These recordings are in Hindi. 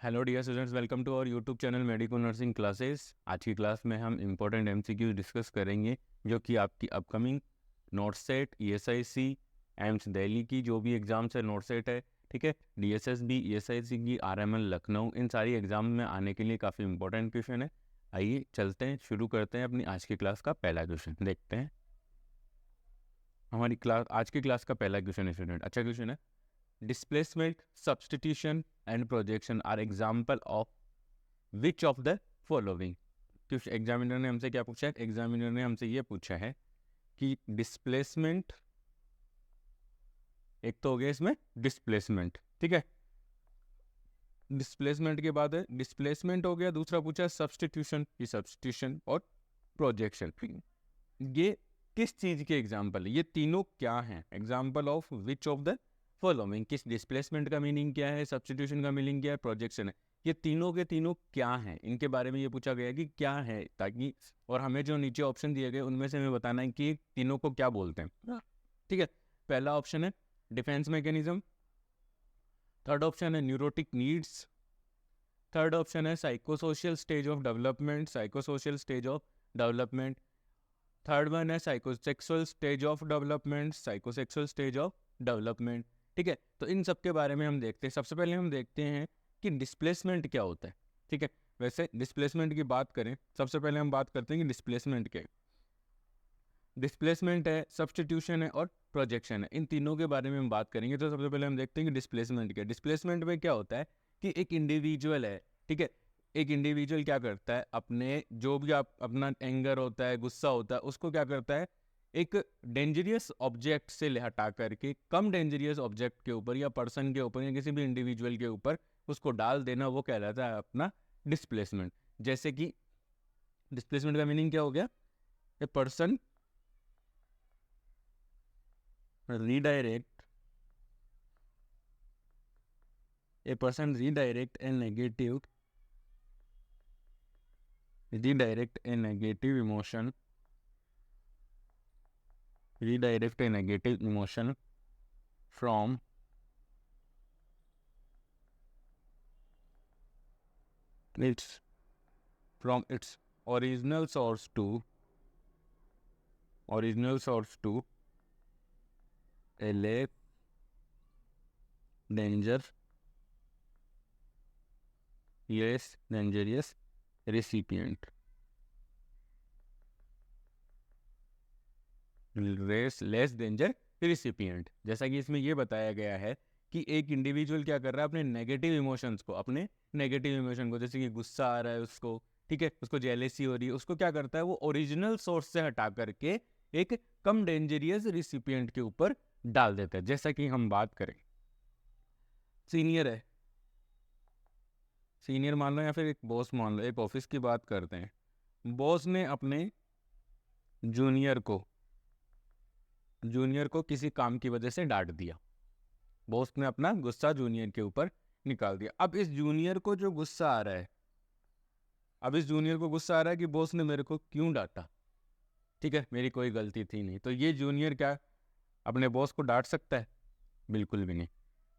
Hello dear students, welcome to our YouTube channel medico nursing classes. आज की क्लास में हम इम्पोर्टेंट एमसीक्यूज डिस्कस करेंगे जो कि आपकी upcoming not set, ESIC, AIIMS Delhi की जो भी एग्जाम्स है नोट सेट है, ठीक है, डीएसएसबी, ईएसआईसी की, आरएमएल लखनऊ, इन सारी एग्जाम में आने के लिए काफ़ी इंपॉर्टेंट क्वेश्चन है। आइए चलते हैं, शुरू करते हैं अपनी आज की क्लास का पहला क्वेश्चन। देखते हैं हमारी क्लास, आज की क्लास का पहला क्वेश्चन है स्टूडेंट, अच्छा क्वेश्चन है। Displacement, substitution and projection are example of which of the following? कुछ एग्जामिनर ने हमसे क्या पूछा है? एग्जामिनर ने हमसे ये पूछा है कि डिस्प्लेसमेंट, एक तो हो गया इसमें डिस्प्लेसमेंट, ठीक है, डिस्प्लेसमेंट के बाद है डिस्प्लेसमेंट हो गया, दूसरा पूछा है सब्सटीट्यूशन, ये सब्सटीट्यूशन और प्रोजेक्शन, ये किस चीज के एग्जाम्पल है? ये तीनों क्या हैं? Example of which of the following, किस डिस्प्लेसमेंट का मीनिंग क्या है, सब्सटीट्यूशन का मीनिंग क्या है, प्रोजेक्शन है, ये तीनों के तीनों क्या हैं, इनके बारे में ये पूछा गया कि क्या है, ताकि और हमें जो नीचे ऑप्शन दिए गए उनमें से हमें बताना है कि तीनों को क्या बोलते हैं, ठीक है। पहला ऑप्शन है डिफेंस मैकेनिज्म, थर्ड ऑप्शन है न्यूरोटिक नीड्स, थर्ड ऑप्शन है psychosocial stage of development, psychosocial stage of development, third one है psychosexual stage of development, psychosexual stage of development, ठीक है। तो इन सब के बारे में हम देखते हैं। सबसे पहले हम देखते हैं कि डिस्प्लेसमेंट क्या होता है, ठीक है। वैसे डिस्प्लेसमेंट की बात करें, सबसे पहले हम बात करते हैं कि डिस्प्लेसमेंट क्या है। डिस्प्लेसमेंट है, सब्सटीट्यूशन है और प्रोजेक्शन है, इन तीनों के बारे में हम बात करेंगे। तो सबसे पहले हम देखते हैं कि डिस्प्लेसमेंट क्या है। डिस्प्लेसमेंट में क्या होता है कि एक इंडिविजुअल है, ठीक है, एक इंडिविजुअल क्या करता है, अपने जो भी आप अपना एंगर होता है, गुस्सा होता है, उसको क्या करता है, एक डेंजरियस ऑब्जेक्ट से हटा करके कम डेंजरियस ऑब्जेक्ट के ऊपर या पर्सन के ऊपर या किसी भी इंडिविजुअल के ऊपर उसको डाल देना, वो कहलाता है अपना डिस्प्लेसमेंट। जैसे कि डिस्प्लेसमेंट का मीनिंग क्या हो गया? A person redirect redirect a negative emotion, redirect a negative emotion from its original source to a less dangerous recipient, less danger recipient. जैसा कि इसमें ये बताया गया है कि एक इंडिविजुअल क्या कर रहा है, अपने नेगेटिव इमोशंस को, जैसे कि गुस्सा आ रहा है उसको, ठीक है, उसको जेलेसी हो रही है, उसको क्या करता है, वो ओरिजिनल सोर्स से हटा करके एक कम डेंजरियस रिसिपिएंट के ऊपर डाल देता है। जैसा कि हम बात करें, सीनियर है, सीनियर मान लो या फिर एक बॉस मान लो, एक ऑफिस की बात करते हैं, बॉस ने अपने जूनियर को किसी काम की वजह से डांट दिया, बॉस ने अपना गुस्सा जूनियर के ऊपर निकाल दिया। अब इस जूनियर को जो गुस्सा आ रहा है, कि बॉस ने मेरे को क्यों डांटा, ठीक है, मेरी कोई गलती थी नहीं। तो ये जूनियर क्या अपने बॉस को डांट सकता है? बिल्कुल भी नहीं।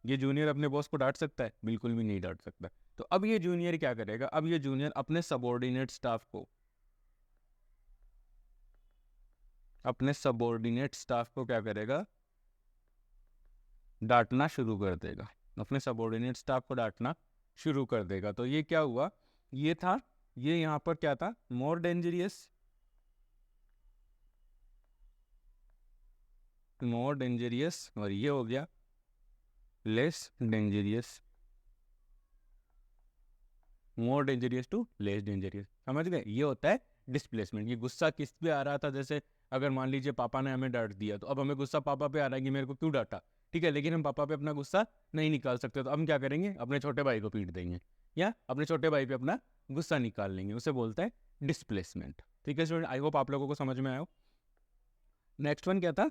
ये जूनियर अपने बॉस को डांट सकता है? बिल्कुल भी नहीं डांट सकता। तो अब ये जूनियर क्या करेगा, अब ये जूनियर अपने सबॉर्डिनेट स्टाफ को क्या करेगा, डांटना शुरू कर देगा, अपने सबॉर्डिनेट स्टाफ को डांटना शुरू कर देगा। तो ये क्या हुआ, ये यहाँ पर क्या था, मोर डेंजरियस और ये हो गया less dangerous, more dangerous to less dangerous. समझ गए? ये होता है डिस्प्लेसमेंट। ये गुस्सा किस पे आ रहा था, जैसे अगर मान लीजिए पापा ने हमें डांट दिया, तो अब हमें गुस्सा पापा पे आ रहा है कि मेरे को क्यों डांटा, ठीक है, लेकिन हम पापा पे अपना गुस्सा नहीं निकाल सकते, तो हम क्या करेंगे, अपने छोटे भाई को पीट देंगे या अपने छोटे भाई पे अपना गुस्सा निकाल लेंगे, उसे बोलते हैं डिस्प्लेसमेंट। ठीक है स्टूडेंट, आई होप आप लोगों को समझ में आया। नेक्स्ट वन क्या था,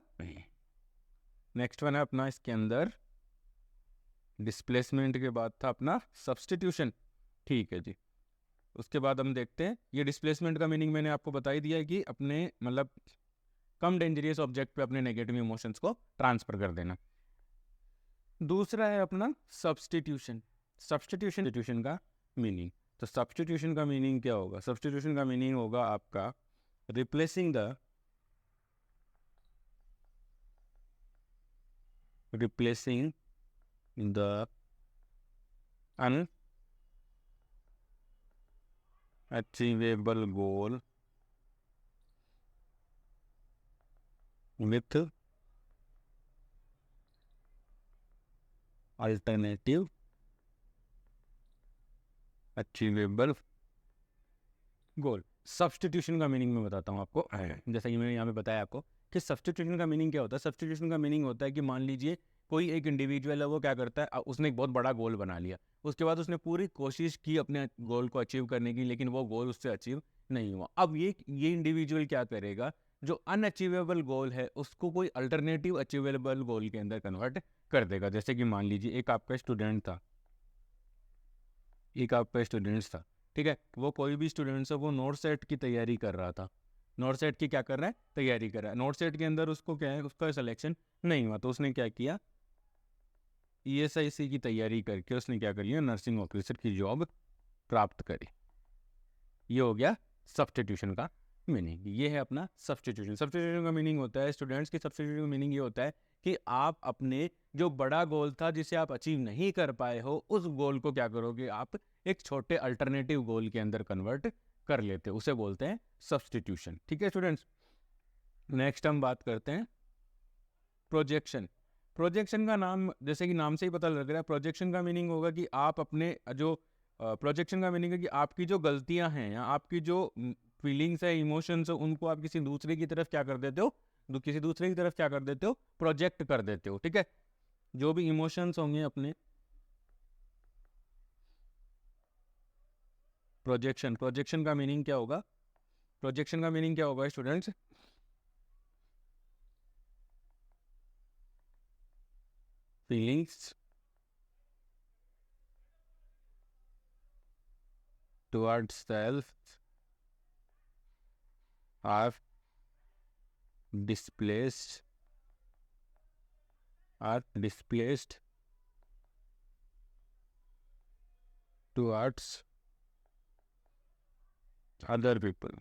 नेक्स्ट वन है अपना इसके अंदर, डिस्प्लेसमेंट के बाद था अपना सब्सटीट्यूशन, ठीक है जी। उसके बाद हम देखते हैं, ये डिस्प्लेसमेंट का मीनिंग मैंने आपको बता ही दिया है कि अपने मतलब कम डेंजरियस ऑब्जेक्ट पे अपने नेगेटिव इमोशंस को ट्रांसफर कर देना। दूसरा है अपना सब्सटीट्यूशन। सब्स्टिट्यूशन का मीनिंग, तो सब्स्टिट्यूशन का मीनिंग क्या होगा? सब्स्टिट्यूशन का मीनिंग होगा आपका replacing the unachievable goal with alternative achievable goal. Substitution का मीनिंग मैं बताता हूँ आपको, जैसा कि मैंने यहाँ पे बताया आपको कि सब्स्टिट्यूशन का मीनिंग क्या होता है। सब्स्टिट्यूशन का मीनिंग होता है कि मान लीजिए कोई एक इंडिविजुअल है, वो क्या करता है, उसने एक बहुत बड़ा गोल बना लिया, उसके बाद उसने पूरी कोशिश की अपने गोल को अचीव करने की, लेकिन वो गोल उससे अचीव नहीं हुआ। अब ये इंडिविजुअल क्या करेगा, जो अनअचीवेबल गोल है उसको कोई अल्टरनेटिव अचीवेबल गोल के अंदर कन्वर्ट कर देगा। जैसे कि मान लीजिए एक आपका स्टूडेंट था, ठीक है, वो कोई भी स्टूडेंट्स है, वो नोट सेट की तैयारी कर रहा था, नोट सेट की क्या कर रहा है, तैयारी कर रहा है। नोट सेट के अंदर उसको क्या है, उसका सिलेक्शन नहीं हुआ, तो उसने क्या किया, ESIC की तैयारी करके उसने क्या कर लिया, नर्सिंग ऑफिसर की जॉब प्राप्त करी। ये हो गया सब्स्टिट्यूशन का मीनिंग। ये है अपना सब्स्टिट्यूशन। सब्स्टिट्यूशन का मीनिंग होता है स्टूडेंट्स की, सब्स्टिट्यूशन का मीनिंग ये होता है कि आप अपने जो बड़ा गोल था जिसे आप अचीव नहीं कर पाए हो, उस गोल को क्या करोगे, आप एक छोटे अल्टरनेटिव गोल के अंदर कन्वर्ट कर लेते हो, उसे बोलते हैं सब्स्टिट्यूशन। ठीक है स्टूडेंट्स, नेक्स्ट हम बात करते हैं प्रोजेक्शन। प्रोजेक्शन का नाम, जैसे कि नाम से ही पता लग रहा है, प्रोजेक्शन का मीनिंग होगा कि आप अपने जो प्रोजेक्शन का मीनिंग है कि आपकी जो गलतियां हैं या आपकी जो फीलिंग्स है, इमोशंस है, उनको आप किसी दूसरे की तरफ क्या कर देते हो, किसी दूसरे की तरफ क्या कर देते हो, प्रोजेक्ट कर देते हो। ठीक है, जो भी इमोशंस होंगे अपने, प्रोजेक्शन का मीनिंग क्या होगा, प्रोजेक्शन का मीनिंग क्या होगा students, feelings towards self are displaced towards other people।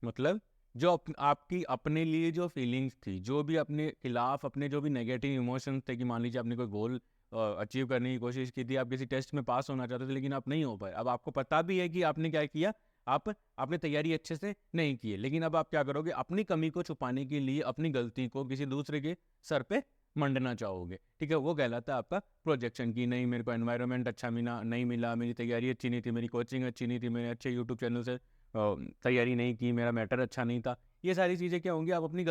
मतलब जो आपकी अपने लिए जो फीलिंग्स थी, जो भी अपने खिलाफ, अपने जो भी नेगेटिव इमोशंस थे, कि मान लीजिए आपने कोई गोल अचीव करने की कोशिश की थी, आप किसी टेस्ट में पास होना चाहते थे लेकिन आप नहीं हो पाए। अब आपको पता भी है कि आपने क्या किया, आपने तैयारी अच्छे से नहीं की है, लेकिन अब आप क्या करोगे, अपनी कमी को छुपाने के लिए अपनी गलती को किसी दूसरे के सर पे मंडना चाहोगे। ठीक है, वो कहलाता है आपका प्रोजेक्शन। की नहीं, मेरे को एनवायरनमेंट अच्छा नहीं मिला, मेरी तैयारी अच्छी नहीं थी, मेरी कोचिंग अच्छी नहीं थी, मैंने अच्छे यूट्यूब चैनल से तैयारी नहीं की, मेरा मैटर अच्छा नहीं था। ये सारी चीज़ें क्या होंगी, आप अपनी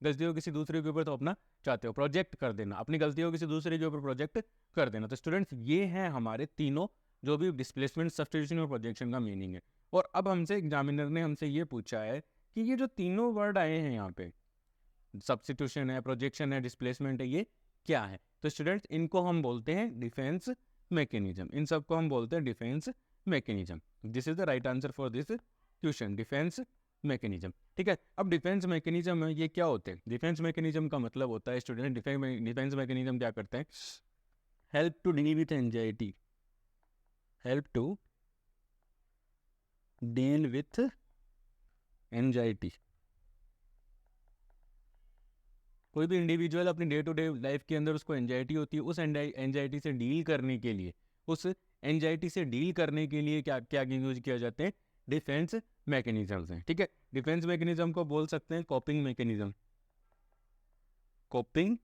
गलतियों किसी दूसरे के ऊपर तो अपना चाहते हो, प्रोजेक्ट कर देना, अपनी गलतियों किसी दूसरे के ऊपर प्रोजेक्ट कर देना। तो स्टूडेंट्स, ये हैं हमारे तीनों जो भी डिस्प्लेसमेंट, सब्स्टिट्यूशन और प्रोजेक्शन का मीनिंग है। और अब हमसे एग्जामिनर ने हमसे ये पूछा है कि ये जो तीनों वर्ड आए हैं यहाँ पे, सब्स्टिट्यूशन है, प्रोजेक्शन है, डिस्प्लेसमेंट है, ये क्या है? तो स्टूडेंट्स, इनको हम बोलते हैं डिफेंस मैकेनिज्म। इन सबको हम बोलते हैं defence mechanism. This is the right answer for this question, defence mechanism. ठीक है, अब डिफेंस मैकेनिज्म है, ये क्या होते हैं? डिफेंस मैकेनिज्म का मतलब होता है स्टूडेंट, डिफेंस मैकेनिज्म क्या करते हैं, help to deal with anxiety, help to deal with anxiety. कोई भी इंडिविजुअल अपनी डे टू डे लाइफ के अंदर उसको एंजाइटी होती है, उस एंजाइटी से डील करने के लिए, क्या क्या यूज किया जाते हैं, डिफेंस मैकेनिज्म्स हैं। ठीक है, डिफेंस मैकेनिज्म को बोल सकते हैं कोपिंग मैकेनिज्म, कोपिंग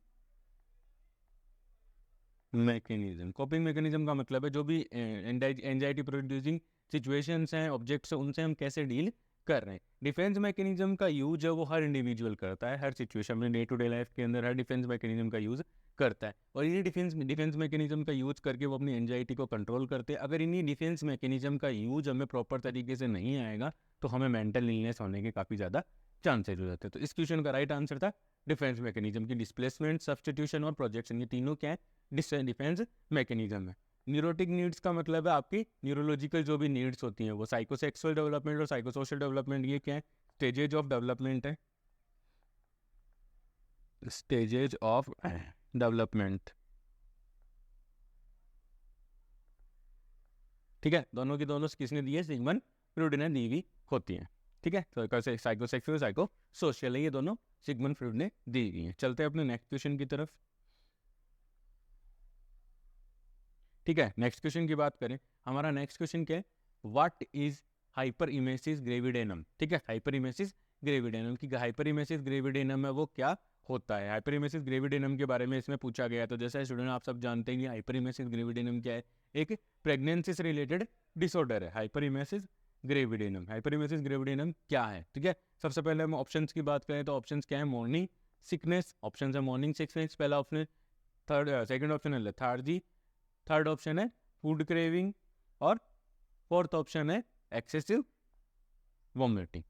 मैकेनिज्म का मतलब है जो भी एंजाइटी प्रोड्यूसिंग सिचुएशंस हैं, ऑब्जेक्ट्स हैं, उनसे हम कैसे डील कर रहे हैं। डिफेंस मैकेनिज्म का यूज है वो हर इंडिविजुअल करता है, हर सिचुएशन में, डे टू डे लाइफ के अंदर हर डिफेंस मैकेनिज्म का यूज करता है। और इन्हीं डिफेंस मैकेनिज्म का यूज करके वो अपनी एंजाइटी को कंट्रोल करते हैं। अगर इन्हीं डिफेंस मैकेनिज्म का यूज हमें प्रॉपर तरीके से नहीं आएगा तो हमें मेंटल इलनेस होने के काफ़ी ज़्यादा चांसेज हो जाते हैं। तो इस क्वेश्चन का राइट आंसर था डिफेंस मैकेनिज्म की डिस्प्लेसमेंट, सब्स्टिट्यूशन और प्रोजेक्शन, ये तीनों क्या है, डिफेंस मैकेनिज्म है। न्यूरोटिक नीड्स का मतलब है आपकी न्यूरोलॉजिकल जो भी नीड्स होती हैं, वो साइकोसेक्सुअल डेवलपमेंट और साइकोसोशल डेवलपमेंट, ये क्या है, स्टेजेज ऑफ डेवलपमेंट है, स्टेजेज ऑफ डेवलपमेंट। ठीक है, दोनों की दोनों किसने दी है, सिगमंड फ्रॉइड ने दी हुई होती हैं। ठीक है, तो कैसे साइकोसेक्सुअल साइको सोशल है, ये दोनों सिगमंड फ्रॉइड ने दी गई हैं। चलते हैं अपने नेक्स्ट क्वेश्चन की तरफ। ठीक है, नेक्स्ट क्वेश्चन की बात करें, हमारा नेक्स्ट क्वेश्चन क्या है, व्हाट इज हाइपर इमेसिस ग्रेविडेनम। ठीक है, हाइपर इमेसिस ग्रेविडेनम की हाइपर इमेसिस ग्रेविडेनम है वो क्या होता है, हाइपर इमेसिस ग्रेविडेनम के बारे में इसमें पूछा गया। तो जैसा स्टूडेंट आप सब जानते हैं कि हाइपर इमेसिस ग्रेविडेनम क्या है, एक प्रेगनेंसी से रिलेटेड डिसऑर्डर है हाइपर इमेसिस ग्रेविडेनम। हाइपर इमेसिस ग्रेविडेनम क्या है, ठीक है। सबसे पहले हम ऑप्शंस की बात करें तो ऑप्शंस क्या है, मॉर्निंग सिकनेस, ऑप्शन है मॉर्निंग सिकनेस पहला ऑप्शन है, सेकंड ऑप्शन है लेथार्जी, थर्ड ऑप्शन है फूड क्रेविंग, और फोर्थ ऑप्शन है एक्सेसिव वोमिटिंग।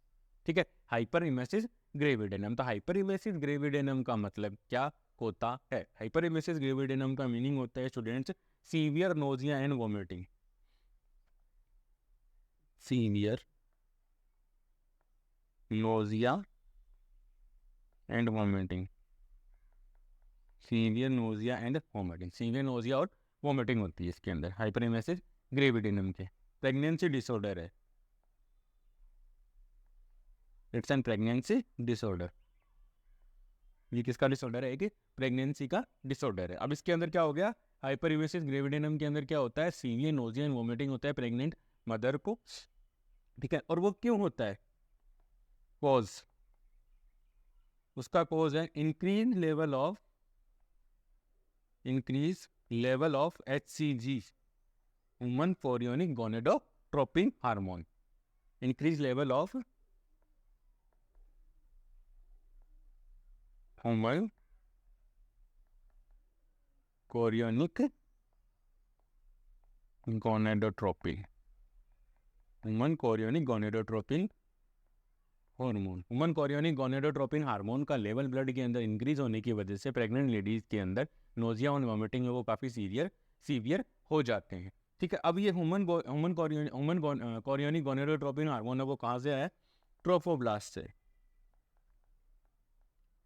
ठीक है, हाइपर इमेसिस ग्रेविडेनम। तो हाइपर इमेसिस ग्रेविडेनम का मतलब क्या होता है, हाइपर इमेसिस ग्रेविडेनम का मीनिंग होता है students severe nausea and vomiting, severe nausea and vomiting, severe nausea and vomiting, severe nausea और वोमिटिंग होती है इसके अंदर हाइपर इमेसिस ग्रेविडेनम के। प्रेगनेंसी डिसऑर्डर है, इट्स एन प्रेगनेंसी डिसऑर्डर, ये किसका डिसऑर्डर है कि प्रेगनेंसी का डिसऑर्डर है। अब इसके अंदर क्या हो गया, हाइपर इमेसिस ग्रेविडेनम के अंदर क्या होता है, सीवियर नोजिया एंड वोमिटिंग होता है प्रेग्नेंट मदर को। ठीक है, और वो क्यों होता है, कॉज, उसका कॉज है increase level of HCG, human chorionic gonadotropin hormone, increase level of human chorionic gonadotropin, human chorionic gonadotropin hormone. Human chorionic gonadotropin hormone का लेवल ब्लड के अंदर इंक्रीज होने की वजह से प्रेग्नेंट लेडीज के अंदर नोजिया और वोमिटिंग है वो काफ़ी सीवियर हो जाते हैं। ठीक है, अब ये ह्यूमन कोरियोनिक गोनेडोट्रोपिन हार्मोन है वो कहाँ से आया, ट्रोफोब्लास्ट से,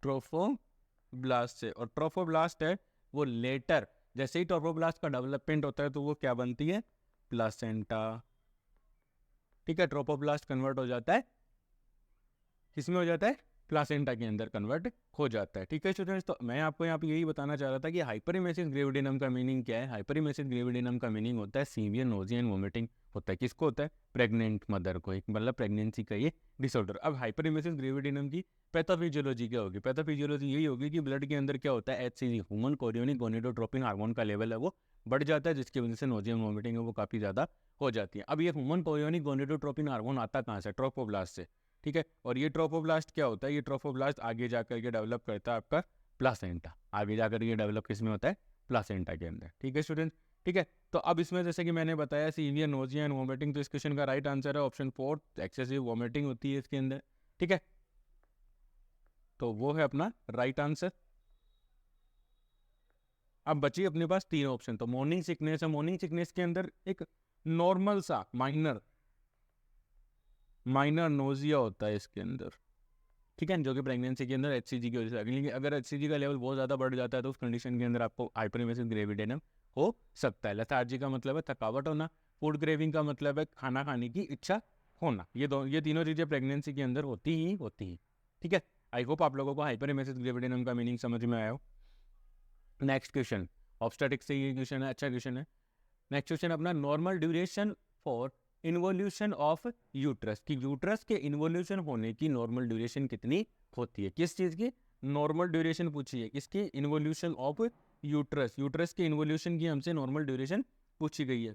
ट्रोफोब्लास्ट से। और ट्रोफोब्लास्ट है वो लेटर, जैसे ही ट्रोफोब्लास्ट का डेवलपमेंट होता है तो वो क्या बनती है, प्लासेंटा। ठीक है, ट्रोफोब्लास्ट कन्वर्ट हो जाता है, किसमें हो जाता है, प्लासेंटा के अंदर कन्वर्ट हो जाता है। ठीक है स्टूडेंट्स, तो मैं आपको यहाँ पे यही बताना चाह रहा था कि हाइपरिमेसिस ग्रेविडेनम का मीनिंग क्या है। हाइपरिमेसिस ग्रेविडेनम का मीनिंग होता है सीवियर नोजिया एंड वोमिटिंग होता है, किसको होता है, प्रेग्नेंट मदर को, एक मतलब प्रेगनेंसी का ये डिसऑर्डर। अब हाइपरिमेसिस ग्रेविडेनम की पैथोफिजियोलॉजी क्या होगी, पैथोफिजियोलॉजी यही होगी कि ब्लड के अंदर क्या होता है, HCG human chorionic gonadotropin hormone का लेवल है वो बढ़ जाता है, जिसकी वजह से नोजिया एंड वोमिटिंग है वो काफ़ी ज़्यादा हो जाती है। अब ये ह्यूमन कोरियोनिक गोनेडोट्रोपिन हार्मोन आता कहाँ से, ट्रोफोब्लास्ट से। ठीक है, और ये ट्रोफोब्लास्ट क्या होता है, ये ट्रोफोब्लास्ट आगे जाकर के डेवलप करता है आपका प्लासेंटा, आगे जाकर ये डेवलप किस में होता है, प्लासेंटा के अंदर। ठीक है स्टूडेंट, ठीक है, तो अब इसमें जैसे कि मैंने बताया सीवियर नोजिया एंड वोमिटिंग, तो इस क्वेश्चन का राइट आंसर है ऑप्शन 4, एक्सेसिव वोमिटिंग होती है इसके अंदर। ठीक है, तो वो है अपना राइट आंसर। अब बची अपने पास तीन ऑप्शन, तो मॉर्निंग सिकनेस है, मॉर्निंग सिकनेस के अंदर एक नॉर्मल सा माइनर नोजिया होता है इसके अंदर। ठीक है, जो कि प्रेगनेंसी के अंदर HCG की वजह से, लेकिन अगर HCG का लेवल बहुत ज़्यादा बढ़ जाता है तो उस कंडीशन के अंदर आपको हाइपरइमेसिस ग्रेविडेनम हो सकता है। लेथार्जी का मतलब है थकावट होना, फूड क्रेविंग का मतलब है खाना खाने की इच्छा होना, ये तीनों चीज़ें प्रेगनेंसी के अंदर होती ही। ठीक है, आई होप आप लोगों को हाइपरइमेसिस ग्रेविडेनम का मीनिंग समझ में आया हो। नेक्स्ट क्वेश्चन, ऑब्स्टेटिक्स से ये क्वेश्चन है, अच्छा क्वेश्चन है। नेक्स्ट क्वेश्चन अपना, normal duration for involution of uterus, कि यूट्रस के इन्वोल्यूशन होने की नॉर्मल ड्यूरेशन कितनी होती है, किस चीज़ की नॉर्मल ड्यूरेशन पूछी है, इसकी इन्वोल्यूशन ऑफ यूट्रस के इन्वोल्यूशन की हमसे नॉर्मल ड्यूरेशन पूछी गई है।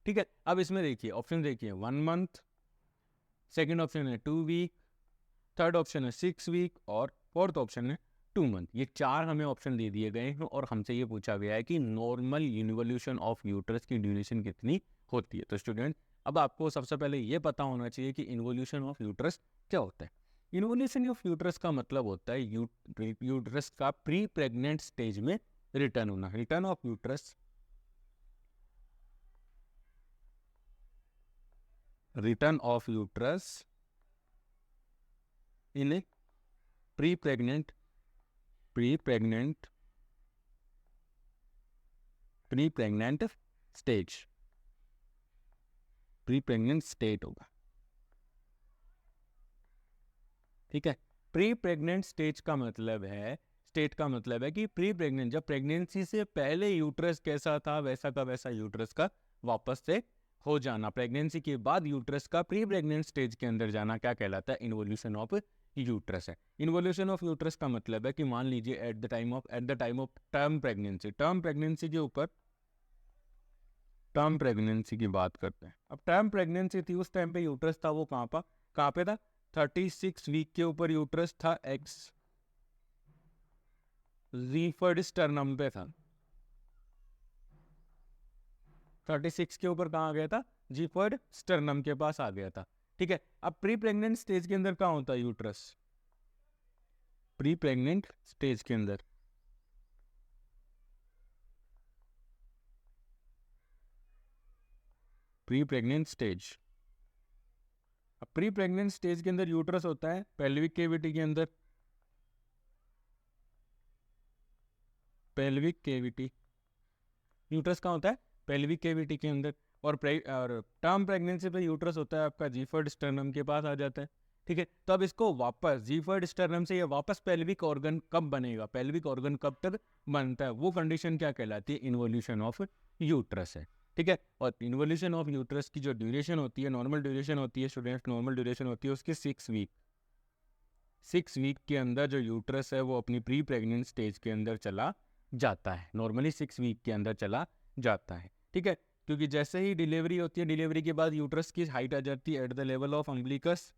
ठीक है, अब इसमें देखिए ऑप्शन देखिए, 1 मंथ, सेकेंड ऑप्शन है 2 वीक, थर्ड ऑप्शन है 6 वीक, और फोर्थ ऑप्शन है 2 मंथ। ये चार हमें ऑप्शन दे दिए गए हैं और हमसे ये पूछा गया है कि नॉर्मल इन्वोल्यूशन ऑफ यूट्रस की ड्यूरेशन कितनी होती है। तो स्टूडेंट, अब आपको सबसे पहले ये पता होना चाहिए कि इन्वोल्यूशन ऑफ यूट्रस क्या होता है। इन्वोल्यूशन ऑफ यूट्रस का मतलब होता है यूट्रस का प्री प्रेग्नेंट स्टेज में रिटर्न होना, return of uterus, return of uterus in A pre pregnant stage. Pre pregnant state होगा, ठीक है। प्री प्रेग्नेंट स्टेट का मतलब है कि प्री प्रेग्नेंट, जब प्रेगनेंसी से पहले यूट्रस कैसा था वैसा का वैसा यूट्रस का वापस से हो जाना। प्रेगनेंसी के बाद यूट्रस का प्री प्रेग्नेंट स्टेज के अंदर जाना क्या कहलाता है? इन्वोल्यूशन ऑफ यूट्रस है। इन्वोल्यूशन ऑफ यूट्रस का मतलब है कि मान लीजिए at the time of term pregnancy के ऊपर टर्म प्रेगनेंसी की बात करते हैं। अब टर्म प्रेगनेंसी थी, उस टाइम पे यूट्रस था वो कहाँ पे था? 36 वीक के ऊपर यूट्रस था, एक्स रीफर्ड स्टर्नम पे था। 36 के ऊपर कहाँ आ गया था? जीफर्ड स्टर्नम के पास आ गया था, ठीक है। अब प्री प्रेग्नेंट स्टेज के अंदर कहाँ होता है यूट्रस? प्री प्रेग्नेंट स्टेज के अंदर प्री प्रेग्नेंट स्टेज, अब प्री प्रेग्नेंट स्टेज के अंदर यूट्रस होता है पेल्विक केविटी के अंदर। पेल्विक केविटी, यूट्रस कहाँ होता है? पेल्विक केविटी के अंदर। और टर्म प्रेगनेंसी पे यूट्रस होता है आपका जीफर्ड स्टर्नम के पास आ जाता है, ठीक है। तो अब इसको वापस जीफर्ड स्टर्नम से ये वापस पेल्विक ऑर्गन कब बनेगा? पेल्विक ऑर्गन कब तक बनता है? वो कंडीशन क्या कहलाती है? इन्वोल्यूशन ऑफ यूट्रस है, ठीक है। और इन्वोल्यूशन ऑफ यूट्रस की जो ड्यूरेशन होती है, नॉर्मल ड्यूरेशन होती है स्टूडेंट्स, नॉर्मल ड्यूरेशन होती है उसकी 6 वीक। 6 वीक के अंदर जो यूट्रस है वो अपनी प्री प्रेग्नेंट स्टेज के अंदर चला जाता है, नॉर्मली 6 वीक के अंदर चला जाता है, ठीक है। क्योंकि जैसे ही डिलीवरी होती है, डिलीवरी के बाद यूट्रस की हाइट आ जाती है at the level of umbilicus,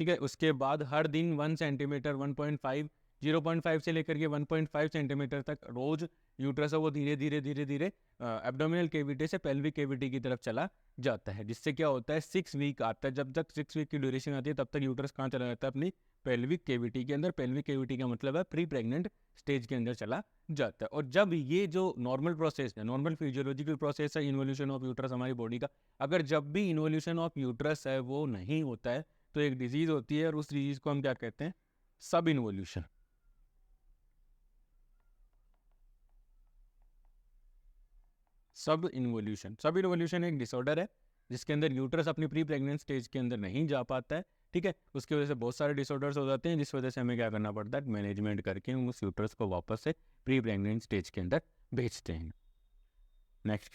ठीक है। उसके बाद हर दिन 1 सेंटीमीटर 1.5 0.5 से लेकर के 1.5 सेंटीमीटर तक रोज यूट्रस है वो धीरे धीरे धीरे धीरे एब्डोमिनल केविटी से पेल्विक केविटी की तरफ चला जाता है, जिससे क्या होता है 6 वीक आता है। जब तक 6 वीक की ड्यूरेशन आती है तब तक यूट्रस कहाँ चला जाता है? अपनी पेल्विक केविटी के अंदर। पेल्विक केविटी का मतलब है प्री प्रेग्नेंट स्टेज के अंदर चला जाता है। और जब ये जो नॉर्मल प्रोसेस है, नॉर्मल फिजियोलॉजिकल प्रोसेस है इन्वोल्यूशन ऑफ यूट्रस हमारी बॉडी का, अगर जब भी इन्वोल्यूशन ऑफ यूट्रस है वो नहीं होता है तो एक डिजीज होती है, और उस डिजीज को हम क्या कहते हैं? सब इन्वोल्यूशन। सब इन्वोल्यूशन एक डिसऑर्डर है जिसके अंदर यूट्रस अपनी प्री प्रेग्नेंट स्टेज के अंदर नहीं जा पाता है, ठीक है। उसकी वजह से बहुत सारे डिसऑर्डर्स हो जाते हैं, जिस वजह से हमें क्या करना पड़ता है? मैनेजमेंट करके हम उस यूट्रस को वापस से प्री प्रेग्नेंट स्टेज के अंदर भेजते हैं। Next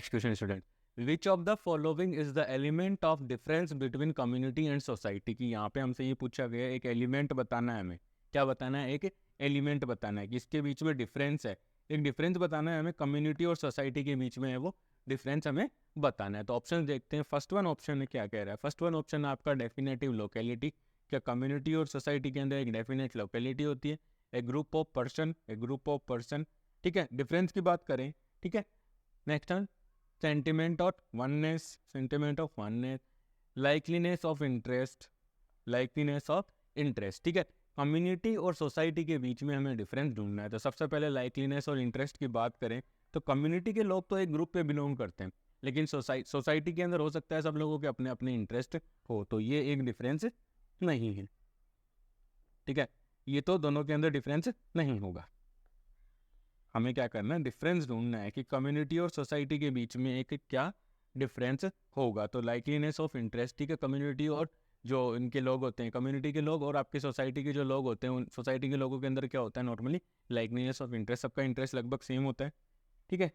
question student, which of the following is the element of difference between community and society? की यहाँ पे हमसे ये पूछा गया एक एलिमेंट बताना है हमें। क्या बताना है? एक एलिमेंट बताना है कि इसके बीच में डिफरेंस है। एक डिफरेंस बताना है हमें कम्युनिटी और सोसाइटी के बीच में है, वो डिफरेंस हमें बताना है। तो ऑप्शन देखते हैं। फर्स्ट वन ऑप्शन में क्या कह रहा है? फर्स्ट वन ऑप्शन आपका डेफिनेटिव लोकेलिटी। क्या कम्युनिटी और सोसाइटी के अंदर एक डेफिनेट लोकेलिटी होती है? एक ग्रुप ऑफ पर्सन, ठीक है। डिफरेंस की बात करें, ठीक है। Next one sentiment of oneness, likeliness of interest, ठीक है। कम्युनिटी और सोसाइटी के बीच में हमें डिफरेंस ढूंढना है। तो सबसे पहले लाइकलीनेस और इंटरेस्ट की बात करें तो कम्युनिटी के लोग तो एक ग्रुप पे बिलोंग करते हैं, लेकिन सोसाइटी के अंदर हो सकता है सब लोगों के अपने अपने इंटरेस्ट हो, तो ये एक डिफरेंस नहीं है, ठीक है। ये तो दोनों के अंदर डिफरेंस नहीं होगा। हमें क्या करना है? डिफरेंस ढूंढना है कि कम्युनिटी और सोसाइटी के बीच में एक क्या डिफरेंस होगा। तो लाइकलीनेस ऑफ इंटरेस्ट, ठीक है। कम्युनिटी और जो इनके लोग होते हैं, कम्युनिटी के लोग और आपकी सोसाइटी के जो लोग होते हैं, उन सोसाइटी के लोगों के अंदर क्या होता है? नॉर्मली लाइकलीनेस ऑफ इंटरेस्ट, सबका इंटरेस्ट लगभग सेम होता है, ठीक है।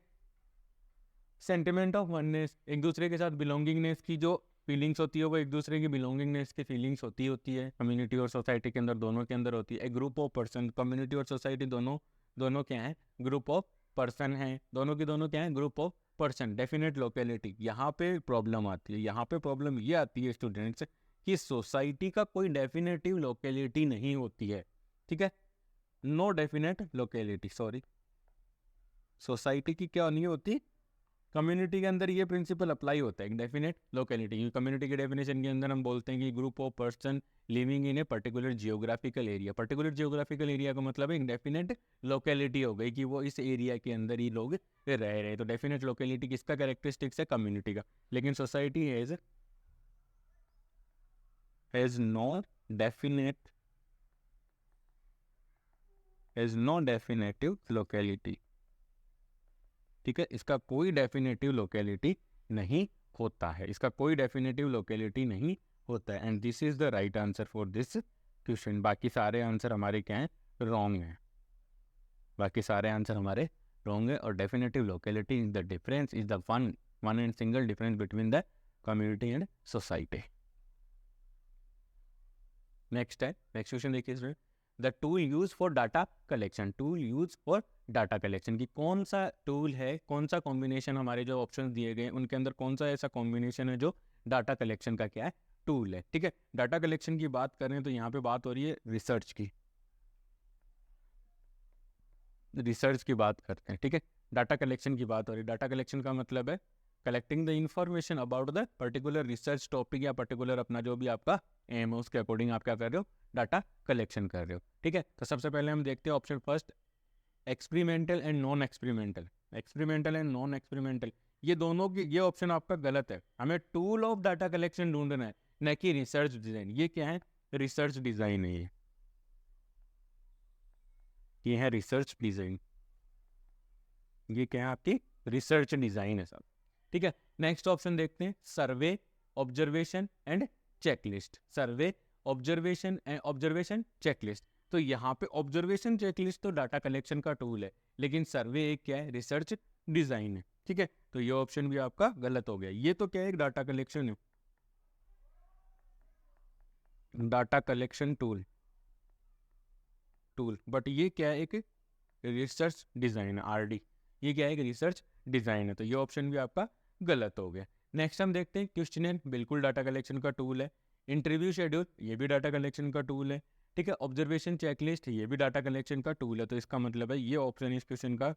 सेंटिमेंट ऑफ वननेस, एक दूसरे के साथ बिलोंगिंगनेस की जो फीलिंग्स होती है वो एक दूसरे की बिलोंगिंगनेस की फीलिंग्स होती है कम्युनिटी और सोसाइटी के अंदर, दोनों के अंदर होती है। एक ग्रुप ऑफ पर्सन, कम्युनिटी और सोसाइटी दोनों दोनों क्या है? ग्रुप ऑफ पर्सन है, दोनों के दोनों क्या है? Group of person. Definite locality, यहाँ पे प्रॉब्लम आती है। यहाँ पे प्रॉब्लम ये आती है स्टूडेंट्स कि सोसाइटी का कोई डेफिनेटिव लोकेलिटी नहीं होती है, ठीक है। No definite locality, sorry, society की क्या नहीं होती? कम्युनिटी के अंदर ये प्रिंसिपल अप्लाई होता है, डेफिनेट लोकेलिटी। कम्युनिटी के डेफिनेशन के अंदर हम बोलते हैं कि group of person living in a particular geographical area. Particular geographical area का मतलब है डेफिनेट लोकेलिटी हो गई कि वो इस एरिया के अंदर ही लोग रह रहे हैं। तो डेफिनेट लोकेलिटी किसका कैरेक्टरिस्टिक्स है? कम्युनिटी का। लेकिन society has no definite is no definitive locality. ठीक है, इसका कोई डेफिनेटिव लोकेलिटी नहीं होता है, इसका कोई डेफिनेटिव लोकेलिटी नहीं होता है। And this is the right answer for this question. बाकी सारे आंसर हमारे क्या हैं, रॉन्ग हैं, बाकी सारे आंसर हमारे रॉन्ग है। और definitive locality is the difference, is the one and single difference between the community and society. Next है, नेक्स्ट क्वेश्चन देखिए student, the tool use for data collection. Tool use for data collection की कौन सा टूल है, कौन सा कॉम्बिनेशन, हमारे जो ऑप्शन दिए गए उनके अंदर कौन सा ऐसा कॉम्बिनेशन है जो डाटा कलेक्शन का क्या है, टूल है। ठीक है, डाटा कलेक्शन की बात करें तो यहाँ पे बात हो रही है रिसर्च की, रिसर्च की बात करते हैं। ठीक है, डाटा कलेक्शन की बात हो रही है। डाटा कलेक्शन का मतलब है collecting the information about the particular research topic या पर्टिकुलर अपना जो भी आपका एम है उसके अकॉर्डिंग आप क्या कर रहे हो, डाटा कलेक्शन कर रहे हो। ठीक है, तो सबसे पहले हम देखते हैं option first, experimental and non experimental. Experimental and non experimental, ये दोनों की, ये ऑप्शन आपका गलत है। हमें टूल ऑफ डाटा कलेक्शन ढूंढना है, न कि रिसर्च डिजाइन। ये क्या है, रिसर्च डिजाइन है, ये है रिसर्च डिजाइन, ये क्या है आपकी रिसर्च डिजाइन है सब। ठीक है, नेक्स्ट ऑप्शन देखते हैं, survey, observation and checklist. Survey, observation and observation checklist. तो यहाँ पे ऑब्जर्वेशन चेकलिस्ट तो डाटा कलेक्शन का टूल है, लेकिन सर्वे एक क्या है, रिसर्च डिजाइन है। ठीक है, तो ये ऑप्शन भी आपका गलत हो गया। ये तो क्या है, एक डाटा कलेक्शन है, डाटा कलेक्शन टूल, बट ये क्या है, एक रिसर्च डिजाइन है, आरडी। ये क्या है, एक रिसर्च डिजाइन है, तो ये ऑप्शन भी आपका गलत हो गया। नेक्स्ट हम देखते हैं, क्वेश्चनर बिल्कुल डाटा कलेक्शन का टूल है। इंटरव्यू शेड्यूल, ये भी डाटा कलेक्शन का टूल है। ठीक है, ऑब्जर्वेशन चेकलिस्ट, ये भी डाटा कलेक्शन का टूल है। तो इसका मतलब है ये ऑप्शन इस क्वेश्चन का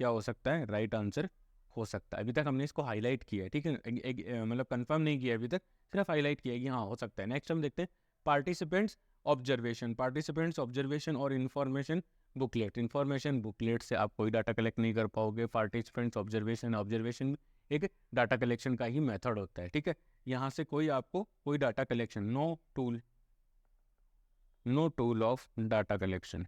क्या हो सकता है, राइट आंसर हो सकता है। अभी तक हमने इसको हाईलाइट किया है, ठीक है, मतलब कंफर्म नहीं किया अभी तक, सिर्फ हाईलाइट किया है कि हाँ हो सकता है। नेक्स्ट हम देखते हैं, पार्टिसिपेंट्स ऑब्जर्वेशन। पार्टिसिपेंट्स ऑब्जर्वेशन और इन्फॉर्मेशन बुकलेट। इन्फॉर्मेशन बुकलेट से आप कोई डाटा कलेक्ट नहीं कर पाओगे। पार्टिसिपेंट्स ऑब्जर्वेशन, ऑब्जर्वेशन एक डाटा कलेक्शन का ही मेथड होता है। ठीक है, यहाँ से कोई आपको कोई data collection, no tool of data collection.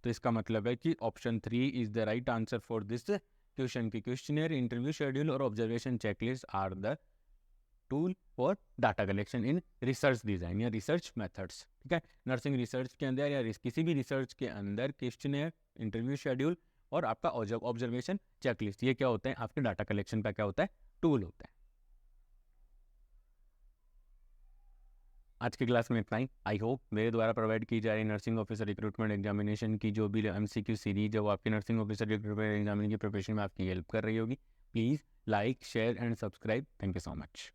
तो इसका मतलब है कि option 3 is the right answer for this question की क्वेश्चनर, इंटरव्यू शेड्यूल और observation checklist are the tool for data collection in research design या रिसर्च मेथड्स। ठीक है, नर्सिंग रिसर्च के अंदर या किसी भी रिसर्च के अंदर क्वेश्चनर, इंटरव्यू शेड्यूल और आपका ऑब्जर्वेशन चेकलिस्ट, ये क्या होते हैं, आपके डाटा कलेक्शन का क्या होता है, टूल होता है। आज की क्लास में इतना ही। आई होप मेरे द्वारा प्रोवाइड की जा रही नर्सिंग ऑफिसर रिक्रूटमेंट एग्जामिनेशन की जो भी MCQ सीरीज है वो आपकी नर्सिंग ऑफिसर रिक्रूटमेंट एग्जामिनेशन की प्रिपरेशन में आपकी हेल्प कर रही होगी। Please like, share and subscribe. Thank you so much.